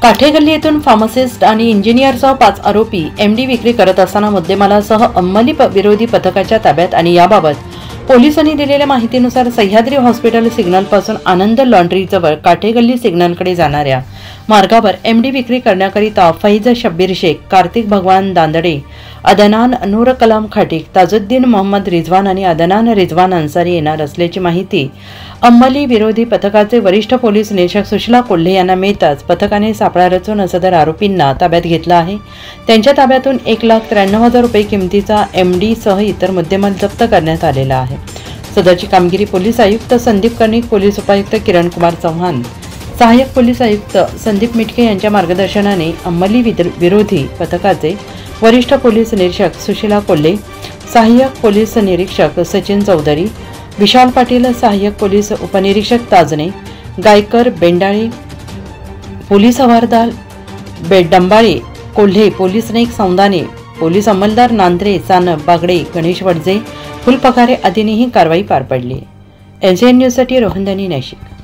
काठेगल्ली येथून फार्मासिस्ट आणि इंजिनियरसह 5 आरोपी एमडी विक्री करत असताना मुद्देमालासह अंमली विरोधी पथकाच्या ताब्यात आणि याबाबत पोलिसांनी दिलेल्या माहितीनुसार सह्याद्री हॉस्पिटल सिग्नलपासून आनंद लॉन्ड्री जवळ काठेगल्ली सिग्नलकडे जाणाऱ्या मार्गावर एमडी विक्री करण्याकरिता फैज शब्बीर शेख, कार्तिक भगवान दांदडे, अदनान नूर कलाम खाटिक, ताजुद्दीन मोहम्मद रिजवान आणि अदनान रिजवान अन्सारी येणार असल्याची माहिती अंमली विरोधी पथकाचे वरिष्ठ पोलीस निरीक्षक सुशीला कोल्हे यांना मिळताच पथकाने सापळा रचून सदर आरोपींना ताब्यात घेतला आहे। त्यांच्या ताब्यातून 1,93,000 रुपये किमतीचा एमडी सह इतर मुद्देमाल जप्त करण्यात आलेला आहे। सदरची कामगिरी पोलीस आयुक्त संदीप कर्णिक, पोलीस उपायुक्त किरण कुमार चौहान, सहाय्यक पोलीस आयुक्त संदीप मिटके यांच्या मार्गदर्शनाने अंमली विरोधी पथकाचे वरिष्ठ पोलीस निरीक्षक सुशीला कोल्हे, सहाय्यक पोलीस निरीक्षक सचिन चौधरी, विशाल पाटील, सहाय्यक पोलीस उपनिरीक्षक ताजने, गायकर बेंडाळे, पोलीस हवालदार डंबाळे, कोल्हे, पोलीस नाईक सौंदाने, पोलीस अंमलदार नांद्रे, सानप, बागडे, गणेश वडजे, फुलपगारे आदींनी ही कारवाई पार पडली। LCN न्यूजसाठी रोहन दानी, नाशिक।